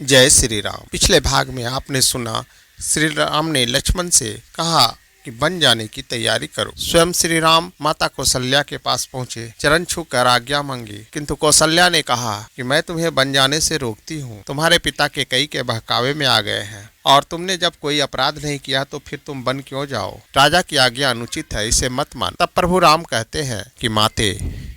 जय श्री राम। पिछले भाग में आपने सुना श्री राम ने लक्ष्मण से कहा कि बन जाने की तैयारी करो। स्वयं श्री राम माता कौशल्या के पास पहुँचे, चरण छूकर आज्ञा मांगी, किंतु कौशल्या ने कहा कि मैं तुम्हें बन जाने से रोकती हूँ। तुम्हारे पिता कैकई के बहकावे में आ गए हैं और तुमने जब कोई अपराध नहीं किया तो फिर तुम बन क्यों जाओ। राजा की आज्ञा अनुचित है, इसे मत मान। तब प्रभु राम कहते हैं कि माते,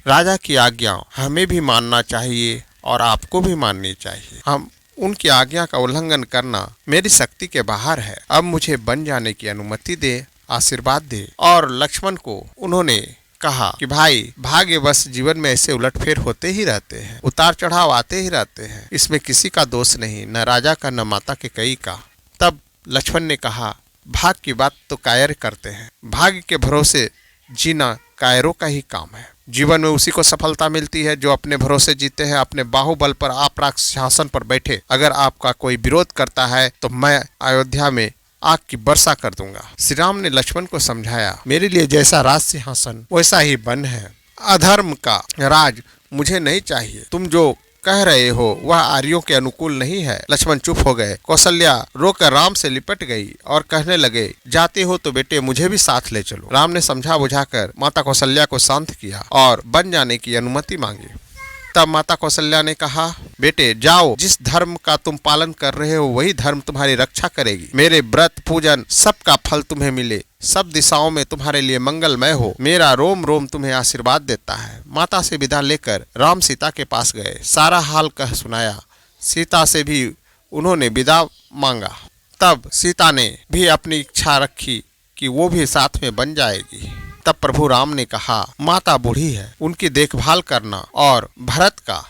राजा की आज्ञा हमें भी मानना चाहिए और आपको भी माननी चाहिए। हम उनकी आज्ञा का उल्लंघन करना मेरी शक्ति के बाहर है। अब मुझे बन जाने की अनुमति दे, आशीर्वाद दे। और लक्ष्मण को उन्होंने कहा कि भाई, भाग्यवश जीवन में ऐसे उलटफेर होते ही रहते हैं, उतार चढ़ाव आते ही रहते हैं, इसमें किसी का दोष नहीं, न राजा का न माता कैकई का। तब लक्ष्मण ने कहा, भाग की बात तो कायर करते हैं, भाग्य के भरोसे जीना कायरों का ही काम है। जीवन में उसी को सफलता मिलती है जो अपने भरोसे जीते हैं, अपने बाहुबल पर आप शासन पर बैठे। अगर आपका कोई विरोध करता है तो मैं अयोध्या में आग की वर्षा कर दूंगा। श्री राम ने लक्ष्मण को समझाया, मेरे लिए जैसा राज सिंहासन वैसा ही वन है, अधर्म का राज मुझे नहीं चाहिए। तुम जो कह रहे हो वह आर्यों के अनुकूल नहीं है। लक्ष्मण चुप हो गए। कौशल्या रोकर राम से लिपट गई और कहने लगे, जाते हो तो बेटे मुझे भी साथ ले चलो। राम ने समझा बुझाकर माता कौशल्या को शांत किया और बन जाने की अनुमति मांगी। तब माता कौशल्या ने कहा, बेटे जाओ, जिस धर्म का तुम पालन कर रहे हो वही धर्म तुम्हारी रक्षा करेगी। मेरे व्रत पूजन सबका फल तुम्हें मिले, सब दिशाओं में तुम्हारे लिए मंगलमय हो, मेरा रोम रोम तुम्हें आशीर्वाद देता है। माता से विदा लेकर राम सीता के पास गए, सारा हाल कह सुनाया। सीता से भी उन्होंने विदा मांगा। तब सीता ने भी अपनी इच्छा रखी कि वो भी साथ में बन जाएगी। तब प्रभु राम ने कहा, माता बूढ़ी है, उनकी देखभाल करना और भरत का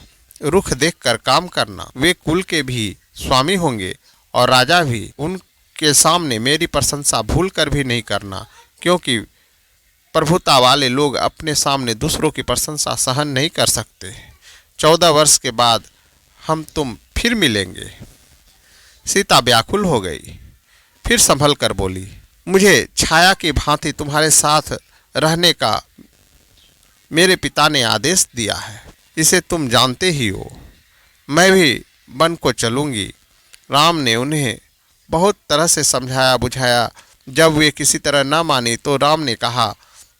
रुख देखकर काम करना। वे कुल के भी स्वामी होंगे और राजा भी। उनके सामने मेरी प्रशंसा भूल कर भी नहीं करना, क्योंकि प्रभुता वाले लोग अपने सामने दूसरों की प्रशंसा सहन नहीं कर सकते। 14 वर्ष के बाद हम तुम फिर मिलेंगे। सीता व्याकुल हो गई, फिर संभल कर बोली, मुझे छाया की भांति तुम्हारे साथ रहने का मेरे पिता ने आदेश दिया है, इसे तुम जानते ही हो। मैं भी वन को चलूँगी। राम ने उन्हें बहुत तरह से समझाया बुझाया। जब वे किसी तरह न मानी तो राम ने कहा,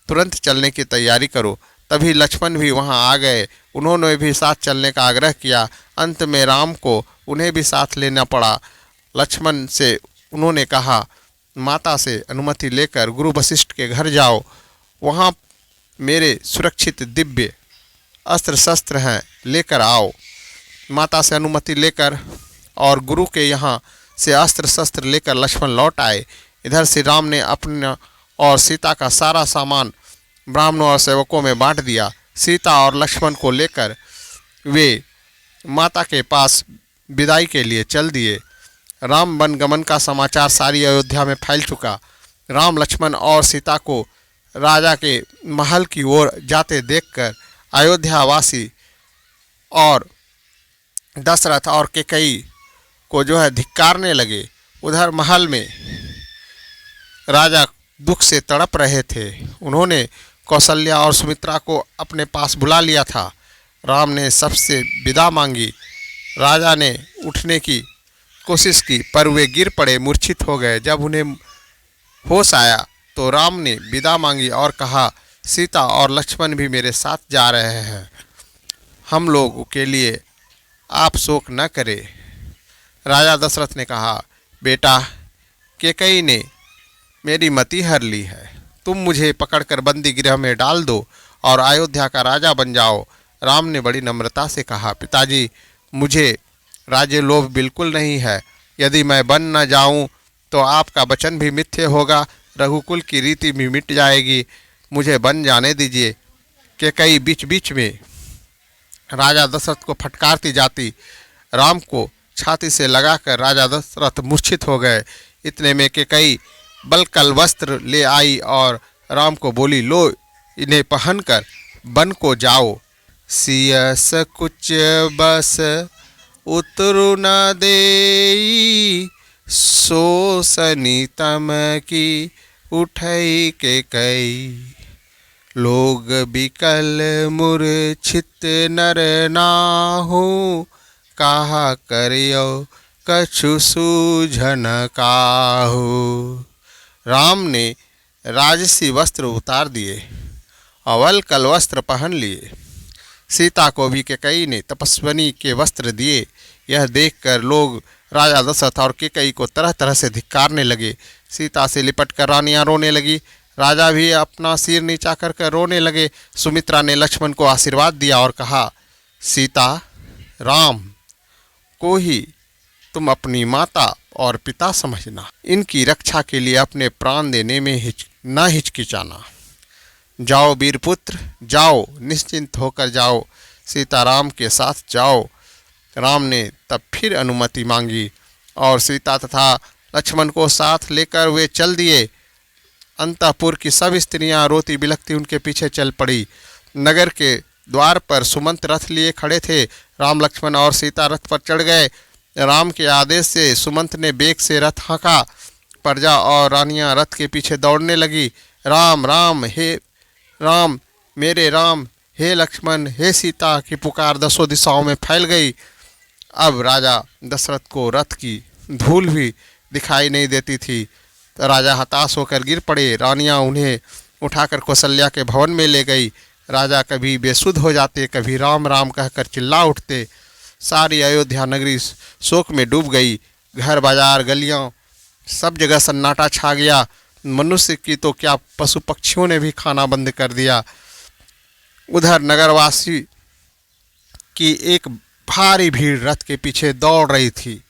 तुरंत चलने की तैयारी करो। तभी लक्ष्मण भी वहां आ गए। उन्होंने भी साथ चलने का आग्रह किया। अंत में राम को उन्हें भी साथ लेना पड़ा। लक्ष्मण से उन्होंने कहा, माता से अनुमति लेकर गुरु वशिष्ठ के घर जाओ, वहाँ मेरे सुरक्षित दिव्य अस्त्र शस्त्र हैं, लेकर आओ। माता से अनुमति लेकर और गुरु के यहाँ से अस्त्र शस्त्र लेकर लक्ष्मण लौट आए। इधर श्री राम ने अपना और सीता का सारा सामान ब्राह्मणों और सेवकों में बांट दिया। सीता और लक्ष्मण को लेकर वे माता के पास विदाई के लिए चल दिए। राम वन गमन का समाचार सारी अयोध्या में फैल चुका। राम लक्ष्मण और सीता को राजा के महल की ओर जाते देखकर अयोध्यावासी और दशरथ और कैकई को धिक्कारने लगे। उधर महल में राजा दुख से तड़प रहे थे। उन्होंने कौशल्या और सुमित्रा को अपने पास बुला लिया था। राम ने सबसे विदा मांगी। राजा ने उठने की कोशिश की पर वे गिर पड़े, मूर्छित हो गए। जब उन्हें होश आया तो राम ने विदा मांगी और कहा, सीता और लक्ष्मण भी मेरे साथ जा रहे हैं, हम लोगों के लिए आप शोक न करें। राजा दशरथ ने कहा, बेटा, कैकई ने मेरी मति हर ली है, तुम मुझे पकड़कर बंदी गृह में डाल दो और अयोध्या का राजा बन जाओ। राम ने बड़ी नम्रता से कहा, पिताजी, मुझे राज्य लोभ बिल्कुल नहीं है। यदि मैं बन न जाऊं तो आपका वचन भी मिथ्य होगा, रघुकुल की रीति भी मिट जाएगी। मुझे बन जाने दीजिए। कैकई बीच बीच में राजा दशरथ को फटकारती जाती। राम को छाती से लगाकर राजा दशरथ मूर्छित हो गए। इतने में कैकई बलकल वस्त्र ले आई और राम को बोली, लो, इन्हें पहनकर वन को जाओ। सियस कुछ बस उतरु न देई, सो सनीतम की उठई कैकई। लोग बिकल मूर्छित नर नाहु, काहा करियो कछु सूझन काहू। राम ने राजसी वस्त्र उतार दिए, अवल कल वस्त्र पहन लिए। सीता को भी कैकेयी ने तपस्विनी के वस्त्र दिए। यह देखकर लोग राजा दशरथ और कैकेयी को तरह तरह से धिक्कारने लगे। सीता से लिपट कर रानियां रोने लगी। राजा भी अपना सिर नीचा कर रोने लगे। सुमित्रा ने लक्ष्मण को आशीर्वाद दिया और कहा, सीता राम को ही तुम अपनी माता और पिता समझना। इनकी रक्षा के लिए अपने प्राण देने में न हिचकिचाना। जाओ वीरपुत्र जाओ, निश्चिंत होकर जाओ, सीताराम के साथ जाओ। राम ने तब फिर अनुमति मांगी और सीता तथा लक्ष्मण को साथ लेकर वे चल दिए। अंतःपुर की सब स्त्रियां रोती बिलखती उनके पीछे चल पड़ी। नगर के द्वार पर सुमंत रथ लिए खड़े थे। राम लक्ष्मण और सीता रथ पर चढ़ गए। राम के आदेश से सुमंत ने बेग से रथ हाँका। प्रजा और रानियां रथ के पीछे दौड़ने लगी। राम राम हे राम, मेरे राम, हे लक्ष्मण, हे सीता की पुकार दसों दिशाओं में फैल गई। अब राजा दशरथ को रथ की धूल भी दिखाई नहीं देती थी। तो राजा हताश होकर गिर पड़े। रानियां उन्हें उठाकर कौशल्या के भवन में ले गई। राजा कभी बेसुध हो जाते, कभी राम राम कहकर चिल्ला उठते। सारी अयोध्या नगरी शोक में डूब गई। घर बाजार गलियां सब जगह सन्नाटा छा गया। मनुष्य की तो क्या, पशु पक्षियों ने भी खाना बंद कर दिया। उधर नगरवासी की एक भारी भीड़ रथ के पीछे दौड़ रही थी।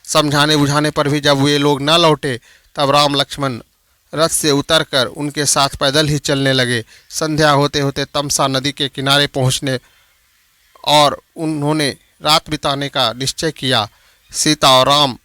समझाने बुझाने पर भी जब वे लोग न लौटे, तब राम लक्ष्मण रथ से उतरकर उनके साथ पैदल ही चलने लगे। संध्या होते होते तमसा नदी के किनारे पहुँचने और उन्होंने रात बिताने का निश्चय किया। सीता और राम